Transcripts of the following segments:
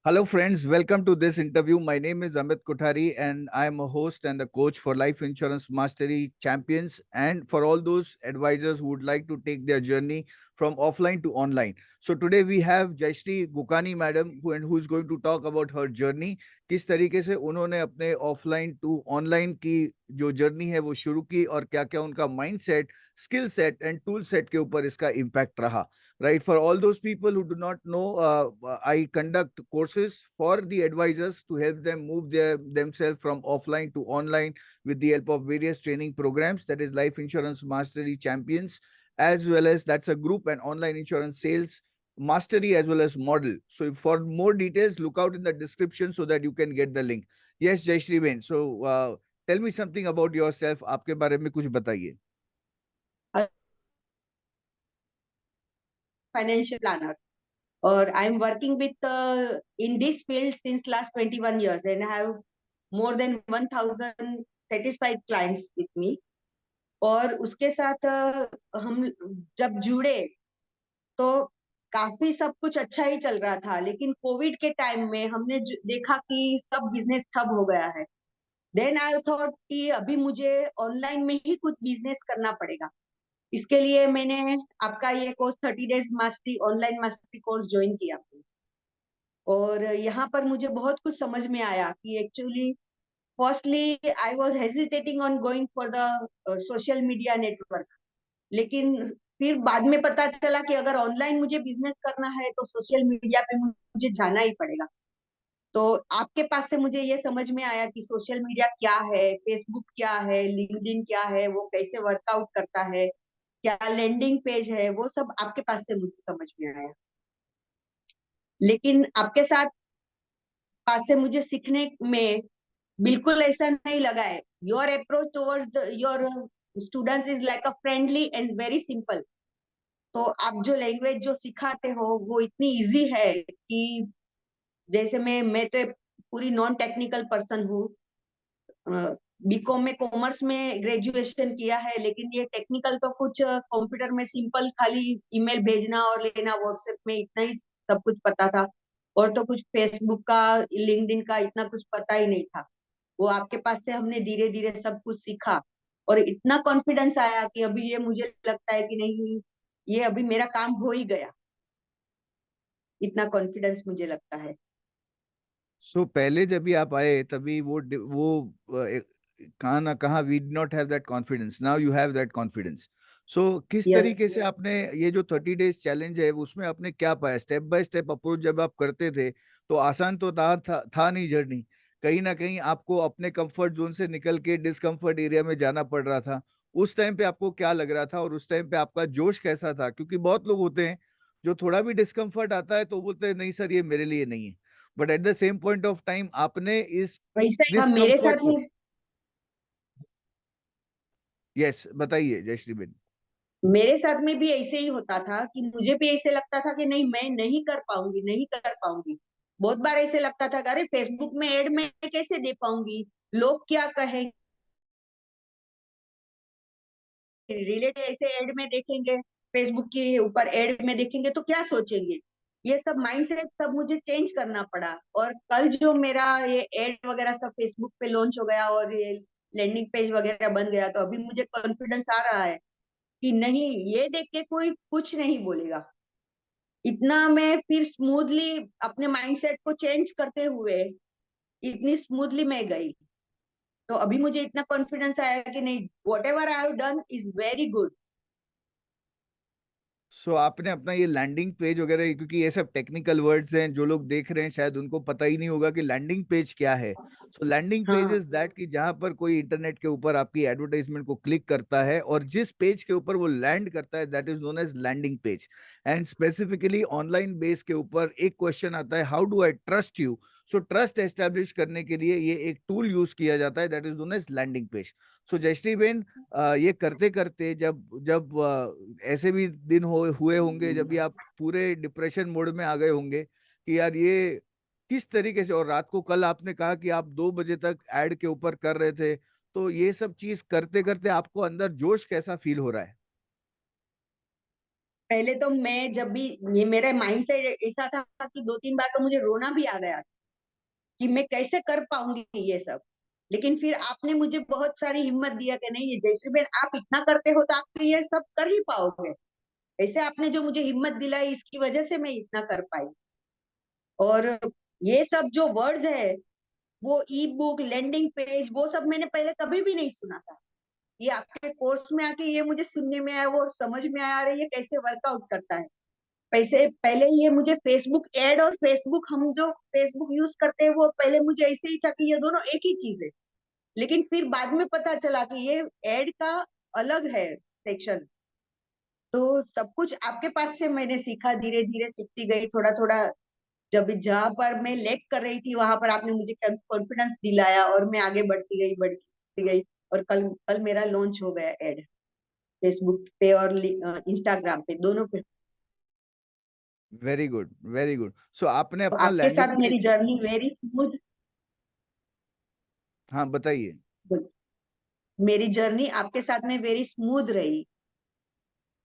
Hello, friends. Welcome to this interview. My name is Amit Kothari, and I am a host and the coach for Life Insurance Mastery Champions, and for all those advisors who would like to take their journey from offline to online. So today we have Jayashree Gukani madam, who is going to talk about her journey. किस तरीके से उन्होंने अपने offline to online की जो journey है वो शुरू की और क्या क्या उनका mind set, skill set and tool set के ऊपर इसका इम्पैक्ट रहा. Right, for all those people who do not know, I conduct courses for the advisors to help them move themselves from offline to online with the help of various training programs. That is Life Insurance Mastery Champions, as well as that's a group and online insurance sales mastery as well as model. So for more details, look out in the description so that you can get the link. Yes, Jayashree Ben. So tell me something about yourself. आपके बारे में कुछ बताइए. Financial planner, or I'm working with in this field since last 21 years, and I have more than 1000 satisfied clients with me. और उसके साथ हम जब जुड़े तो काफी सब कुछ अच्छा ही चल रहा था, लेकिन कोविड के टाइम में हमने देखा कि सब बिजनेस ठप हो गया है. देन आई थॉट कि अभी मुझे ऑनलाइन में ही कुछ बिजनेस करना पड़ेगा. इसके लिए मैंने आपका ये course 30 days mastery online mastery course join किया. और यहाँ पर मुझे बहुत कुछ समझ में आया कि actually firstly I was hesitating on going for the social media network, लेकिन फिर बाद में पता चला कि अगर ऑनलाइन मुझे बिजनेस करना है तो सोशल मीडिया पे मुझे जाना ही पड़ेगा. तो आपके पास से मुझे ये समझ में आया कि सोशल मीडिया क्या है, फेसबुक क्या है, लिंक्डइन क्या है, वो कैसे वर्कआउट करता है, क्या लैंडिंग पेज है, वो सब आपके पास से मुझे समझ में आया. लेकिन आपके साथ पास से मुझे सीखने में बिल्कुल ऐसा नहीं लगा है. Your approach towards your students is like a friendly and very simple. तो आप जो लैंग्वेज जो सिखाते हो वो इतनी इजी है कि जैसे मैं तो पूरी नॉन टेक्निकल पर्सन हूँ. बीकॉम में कॉमर्स में ग्रेजुएशन किया है, लेकिन ये टेक्निकल तो कुछ कंप्यूटर में सिंपल खाली ईमेल भेजना और लेना व्हाट्सएप में, इतना ही सब कुछ पता था. और तो कुछ फेसबुक का, लिंक्डइन का इतना कुछ पता ही नहीं था. वो आपके पास से हमने धीरे धीरे सब कुछ सीखा और इतना कॉन्फिडेंस आया कि अभी ये मुझे लगता है कि नहीं, ये अभी मेरा काम हो ही गया. इतना कॉन्फिडेंस मुझे लगता है. सो पहले जब भी आप आए तभी कहाँ ना कहाँ we did not have that confidence. Now you have that confidence. So किस यस. तरीके से आपने ये जो 30 डेज चैलेंज है उसमें आपने क्या पाया? स्टेप बाय स्टेप अप्रोच जब आप करते थे तो आसान तो था नहीं जर्नी. कहीं ना कहीं आपको अपने कंफर्ट जोन से निकल के डिस्कम्फर्ट एरिया में जाना पड़ रहा था. उस टाइम पे आपको क्या लग रहा था और उस टाइम पे आपका जोश कैसा था? क्योंकि बहुत लोग होते हैं जो थोड़ा भी डिस्कम्फर्ट आता है तो बोलते हैं नहीं सर ये मेरे लिए नहीं है. But at the same point of time आपने इस वैसे ही मेरे डिस्कम्फर्ट साथ को. में यस, बताइए जयश्री बेन. मेरे साथ में भी ऐसे ही होता था कि मुझे भी ऐसे लगता था कि नहीं, मैं नहीं कर पाऊंगी, नहीं कर पाऊंगी. बहुत बार ऐसे लगता था कि अरे फेसबुक में एड में कैसे दे पाऊंगी, लोग क्या कहेंगे, रिलेटिव ऐसे एड में देखेंगे, फेसबुक के ऊपर एड में देखेंगे तो क्या सोचेंगे. ये सब माइंडसेट सब मुझे चेंज करना पड़ा. और कल जो मेरा ये एड वगैरह सब फेसबुक पे लॉन्च हो गया और ये लैंडिंग पेज वगैरह बन गया, तो अभी मुझे कॉन्फिडेंस आ रहा है कि नहीं, ये देख के कोई कुछ नहीं बोलेगा. इतना मैं फिर स्मूथली अपने माइंडसेट को चेंज करते हुए इतनी स्मूथली मैं गई. तो अभी मुझे इतना कॉन्फिडेंस आया कि नहीं, whatever I have done is very good. So आपने अपना ये लैंडिंग पेज वगैरह, क्योंकि ये सब टेक्निकल वर्ड्स हैं, जो लोग देख रहे हैं शायद उनको पता ही नहीं होगा कि लैंडिंग पेज क्या है. सो लैंडिंग पेज हाँ. इज दैट कि जहां पर कोई इंटरनेट के ऊपर आपकी एडवर्टाइजमेंट को क्लिक करता है और जिस पेज के ऊपर वो लैंड करता है that is known as landing page. And specifically online base के ऊपर एक क्वेश्चन आता है, how do I trust you. So trust establish करने के लिए ये एक टूल यूज किया जाता है that is known as landing page. So Jayshree ben, ये करते करते जब जब ऐसे भी दिन हुए होंगे जब भी आप पूरे डिप्रेशन मोड में आ गए होंगे कि यार ये किस तरीके से, और रात को कल आपने कहा कि आप 2 बजे तक एड के ऊपर कर रहे थे, तो ये सब चीज करते करते आपको अंदर जोश कैसा फील हो रहा है? पहले तो मैं जब भी, ये मेरा माइंड सेट ऐसा था कि 2-3 बार तो मुझे रोना भी आ गया कि मैं कैसे कर पाऊंगी ये सब। लेकिन फिर आपने मुझे बहुत सारी हिम्मत दिया कि नहीं, ये जयश्री बहन आप इतना करते हो तो आप तो ये सब कर ही पाओगे। ऐसे आपने जो मुझे हिम्मत दिलाई, इसकी वजह से मैं इतना कर पाई। और ये सब जो वर्ड्स है, वो ई बुक, लैंडिंग पेज, वो सब मैंने पहले कभी भी नहीं सुना था। ये आपके कोर्स में आके ये मुझे सुनने में आया, वो समझ में आया, रही है कैसे वर्कआउट करता है। पैसे पहले ये मुझे फेसबुक एड और फेसबुक, हम जो फेसबुक यूज करते हैं, वो पहले मुझे ऐसे ही था कि ये दोनों एक ही चीज है। लेकिन फिर बाद में पता चला कि ये एड का अलग है सेक्शन। तो सब कुछ आपके पास से मैंने सीखा, धीरे धीरे सीखती गई, थोड़ा थोड़ा। जब जहां पर मैं लेट कर रही थी, वहां पर आपने मुझे कॉन्फिडेंस दिलाया और मैं आगे बढ़ती गई। और कल कल मेरा लॉन्च हो गया एड, फेसबुक पे और इंस्टाग्राम पे, दोनों पे। Very good, very good. So आपने तो अपना आपके लैंडिंग साथ मेरी पेज। Journey very smooth. हाँ, बताइए। मेरी जर्नी आपके साथ में वेरी स्मूथ रही।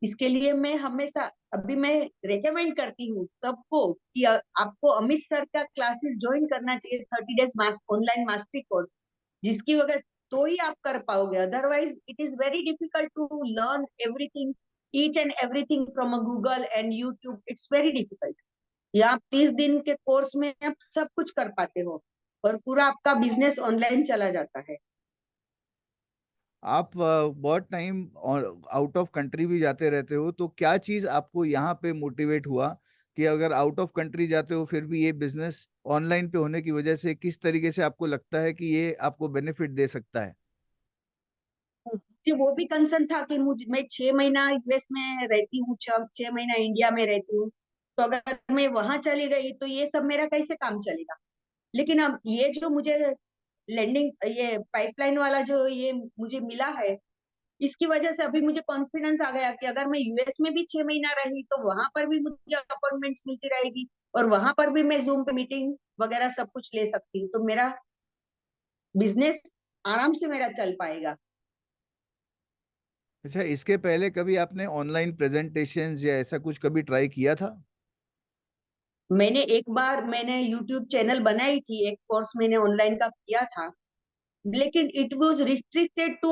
इसके लिए मैं हमेशा, अभी मैं रेकमेंड करती हूँ सबको कि आपको अमित सर का क्लासेस ज्वाइन करना चाहिए, 30 डेज ऑनलाइन मास्टरी कोर्स। जिसकी वजह तो ही आप कर पाओगे, otherwise it is very difficult to learn everything, each and everything from a Google and YouTube. It's very difficult. या आप 30 दिन के कोर्स में आप सब कुछ कर पाते हो और पूरा आपका बिजनेस ऑनलाइन चला जाता है। आप बहुत टाइम और आउट ऑफ कंट्री भी जाते रहते हो, तो क्या चीज आपको यहाँ पे मोटिवेट हुआ कि अगर आउट ऑफ कंट्री जाते हो फिर भी ये बिजनेस ऑनलाइन पे होने की वजह से किस तरीके से आपको लगता है कि ये आपको बेनिफिट दे सकता है? मुझे वो भी कंसर्न था कि मुझे, मैं 6 महीना यूएस में रहती हूँ, 6 महीना इंडिया में रहती हूँ। तो अगर मैं वहां चली गई तो ये सब मेरा कैसे काम चलेगा। लेकिन अब ये जो मुझे लैंडिंग, ये पाइपलाइन वाला जो ये मुझे मिला है, इसकी वजह से अभी मुझे कॉन्फिडेंस आ गया कि अगर मैं यूएस में भी 6 महीना रही तो वहां पर भी मुझे अपॉइंटमेंट्स मिलती रहेगी और वहां पर भी मैं जूम पे मीटिंग वगैरह सब कुछ ले सकती हूँ। तो मेरा बिजनेस आराम से मेरा चल पाएगा। अच्छा, इसके पहले कभी आपने ऑनलाइन प्रेजेंटेशंस या ऐसा कुछ कभी ट्राई किया था? मैंने एक बार, मैंने यूट्यूब चैनल बनाई थी, एक कोर्स मैंने ऑनलाइन का किया था। लेकिन it was restricted to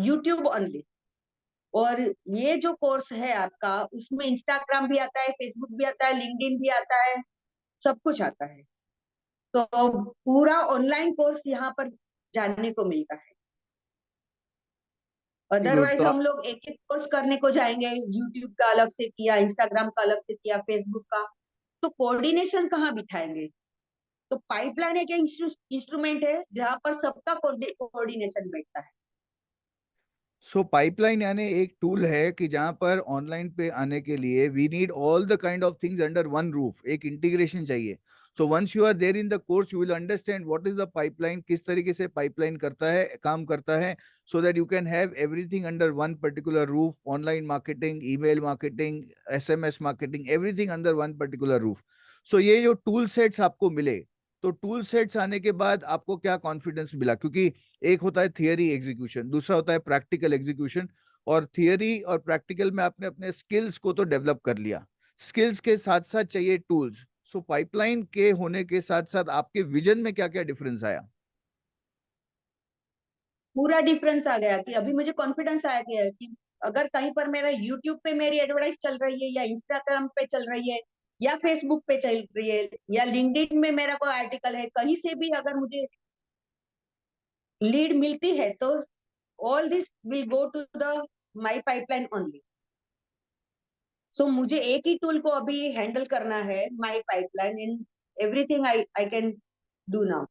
YouTube only. और ये जो कोर्स है आपका, उसमें इंस्टाग्राम भी आता है, फेसबुक भी आता है, लिंक्डइन भी आता है, सब कुछ आता है। तो पूरा ऑनलाइन कोर्स यहाँ पर जानने को मिलता है। Very good. अदरवाइज हम लोग एक एक कोर्स करने को जाएंगे, यूट्यूब का अलग से किया, इंस्टाग्राम का अलग से किया, फेसबुक का, तो कोऑर्डिनेशन कहाँ बिठाएंगे। तो पाइपलाइन एक इंस्ट्रूमेंट है जहां पर सबका कोऑर्डिनेशन बैठता है। सो पाइपलाइन यानी एक टूल है कि जहां पर ऑनलाइन पे आने के लिए we need all the kind of things under one roof, एक इंटीग्रेशन चाहिए। So once you are there in the course you will understand what is the pipeline, किस तरीके से पाइपलाइन करता है, काम करता है, so that you can have everything under one particular roof. Online marketing, email marketing, SMS marketing, everything under one particular roof. So ये जो टूल सेट्स आपको मिले, तो टूल सेट्स आने के बाद आपको क्या कॉन्फिडेंस मिला? क्योंकि एक होता है थियरी एग्जीक्यूशन, दूसरा होता है प्रैक्टिकल एग्जीक्यूशन। और थियरी और प्रैक्टिकल में आपने अपने स्किल्स को तो डेवलप कर लिया, स्किल्स के साथ साथ चाहिए टूल्स। सो पाइपलाइन के होने के साथ साथ आपके विजन में क्या क्या डिफरेंस आया? पूरा डिफरेंस आ गया कि अभी मुझे कॉन्फिडेंस आया कि अगर कहीं पर मेरा यूट्यूब पे मेरी एडवर्टाइज चल रही है, या इंस्टाग्राम पे चल रही है, या फेसबुक पे चल रही है, या लिंक्डइन में मेरा कोई आर्टिकल है, कहीं से भी अगर मुझे लीड मिलती है, तो all this will go to the my pipeline only. So मुझे एक ही टूल को अभी हैंडल करना है, my pipeline in everything I I can do now.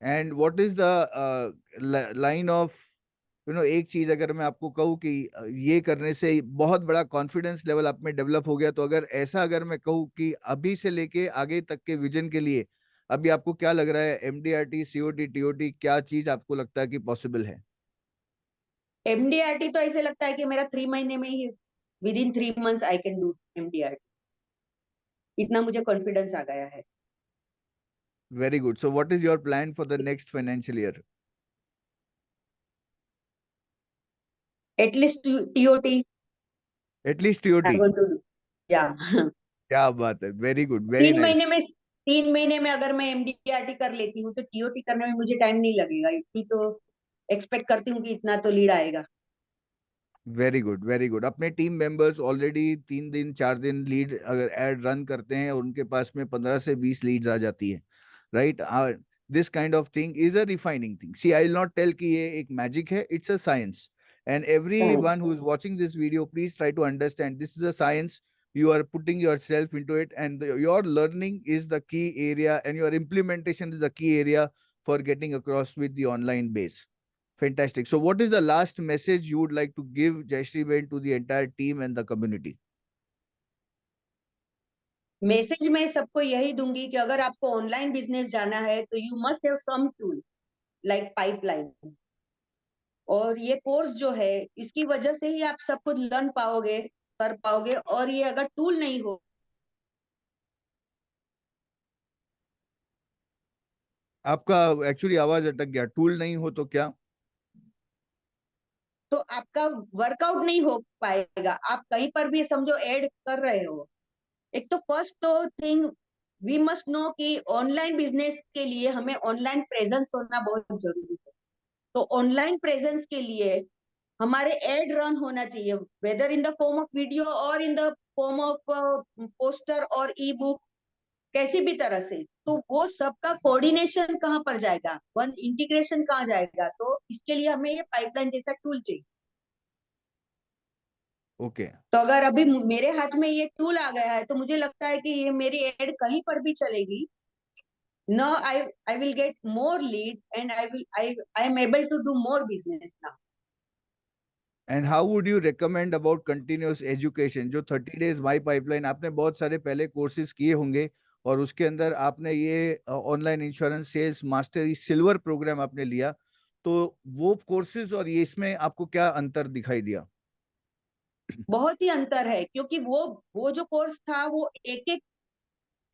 And what is the line of, एक चीज अगर मैं आपको कहूँ कि ये करने से बहुत बड़ा कॉन्फिडेंस लेवल आप में डेवलप हो गया, तो अगर ऐसा अगर मैं कहूँ कि अभी से लेके आगे तक के विजन के लिए अभी आपको क्या लग रहा है, एमडीआरटी, सीओटी, टीओटी, क्या चीज आपको लगता है कि पॉसिबल है? एमडीआरटी तो ऐसे लगता है कि मेरा 3 महीने में ही, within 3 months I can do MDRT. इतना मुझे कॉन्फिडेंस आ गया है। Very good. So, what is your plan for the next financial year? At least TOT At least TOT. I want to do. Yeah. क्या बात है, वेरी गुड, वेरी तीन nice. महीने में 3 महीने में अगर मैं एमडीआरटी कर लेती हूँ तो टीओटी करने में मुझे टाइम नहीं लगेगा, इतनी तो एक्सपेक्ट करती हूँ कि इतना तो लीड आएगा. Very good, very good. अपने टीम मेंबर्स ऑलरेडी 3 दिन 4 दिन लीड अगर एड रन करते हैं और उनके पास में 15 से 20 लीड्स आ जाती है, right. This kind of thing is a refining thing. See, I will not tell कि ये एक मैजिक है, it's a science. And every one who is watching this video, please try to understand this is a science. You are putting yourself into it, and your learning is the key area, and your implementation is the key area for getting across with the online base. Fantastic. So what is the last message you would like to give, Jayashree Ben, to the entire team and the community? Message मैं सबको यही दूंगी कि अगर आपको online business जाना है तो you must have some tool like pipeline. और ये कोर्स जो है इसकी वजह से ही आप सब कुछ लर्न पाओगे, कर पाओगे. और ये अगर टूल नहीं हो आपका एक्चुअली आवाज अटक गया. टूल नहीं हो तो क्या? तो आपका वर्कआउट नहीं हो पाएगा. आप कहीं पर भी समझो ऐड कर रहे हो. एक तो फर्स्ट तो थिंग वी मस्ट नो कि ऑनलाइन बिजनेस के लिए हमें ऑनलाइन प्रेजेंस होना बहुत जरूरी है. तो ऑनलाइन प्रेजेंस के लिए हमारे एड रन होना चाहिए, whether in the form of video और in the form of poster और ई बुक, कैसी भी तरह से. तो वो सबका कोऑर्डिनेशन कहाँ पर जाएगा, वन इंटीग्रेशन कहाँ जाएगा. तो इसके लिए हमें ये पाइपलाइन जैसा टूल चाहिए. ओके. तो अगर अभी मेरे हाथ में ये टूल आ गया है तो मुझे लगता है कि ये मेरी एड कहीं पर भी चलेगी. now I will get more lead and I am able to do more business now. And how would you recommend about continuous education? जो 30 days माई पाइपलाइन, आपने बहुत सारे पहले कोर्सेज किए होंगे और उसके अंदर आपने ये online insurance sales mastery silver program आपने लिया, तो वो कोर्सेज और ये इसमें आपको क्या अंतर दिखाई दिया? बहुत ही अंतर है, क्योंकि वो जो कोर्स था वो एक एक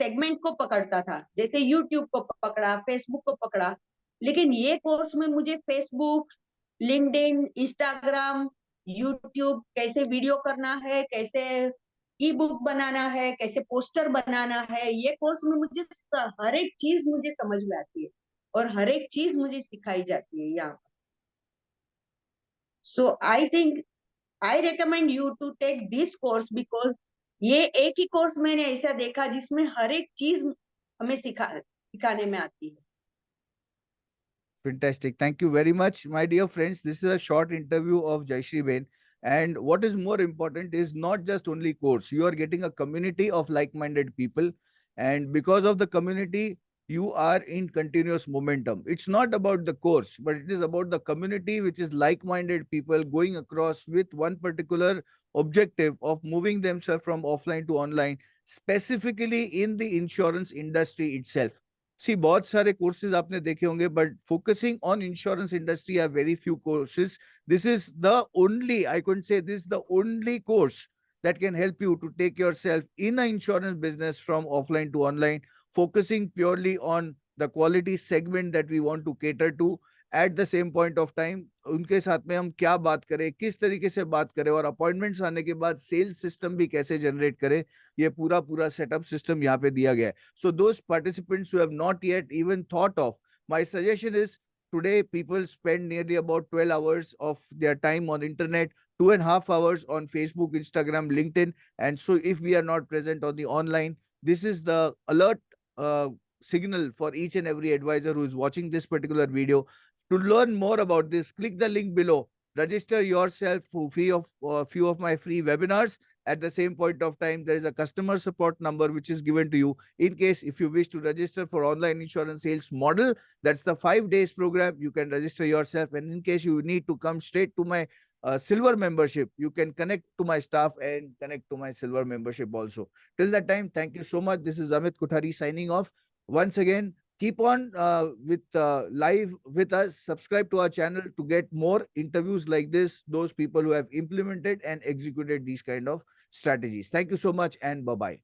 सेगमेंट को पकड़ता था. जैसे यूट्यूब को पकड़ा, फेसबुक को पकड़ा. लेकिन ये कोर्स में मुझे फेसबुक, लिंक्डइन, इंस्टाग्राम, यूट्यूब, कैसे वीडियो करना है, कैसे ई बुक बनाना है, कैसे पोस्टर बनाना है, ये कोर्स में मुझे हर एक चीज मुझे समझ में आती है और हर एक चीज मुझे सिखाई जाती है यहाँ. So I think I recommend you to take this course because ये एक ही कोर्स मैंने ऐसा देखा जिसमें हर एक चीज हमें सिखाने में आती है. Fantastic. Thank you very much, my dear friends. This is a short interview of Jayashree Ben. And what is more important is not just only course. You are getting a community of like-minded people. And because of the community, you are in continuous momentum. It's not about the course, but it is about the community, which is like-minded people going across with one particular objective of moving themselves from offline to online, specifically in the insurance industry itself. सी, बहुत सारे courses आपने देखे होंगे, but focusing on insurance industry are very few courses. This is the only, I could say this the only course that can help you to take yourself in a insurance business from offline to online, focusing purely on the quality segment that we want to cater to. At the same point of time उनके साथ में हम क्या बात करें, किस तरीके से बात करें, और अपॉइंटमेंट्स आने के बाद सेल्स सिस्टम भी कैसे जनरेट करें, ये पूरा पूरा सेटअप सिस्टम यहाँ पे दिया गया है. So those participants who have not yet even thought of, my suggestion is, today people spend nearly about 12 hours of their time on internet, 2.5 hours on Facebook, Instagram, LinkedIn. And so if we are not present on the online, this is the alert signal for each and every advisor who is watching this particular video. To learn more about this, click the link below. Register yourself for few of my free webinars. At the same point of time, there is a customer support number which is given to you in case if you wish to register for online insurance sales model. That's the 5 days program. You can register yourself, and in case you need to come straight to my silver membership, you can connect to my staff and connect to my silver membership also. Till that time, thank you so much. This is Amit Kothari signing off. Once again, keep on with live with us. Subscribe to our channel to get more interviews like this, those people who have implemented and executed these kind of strategies. Thank you so much, and bye bye.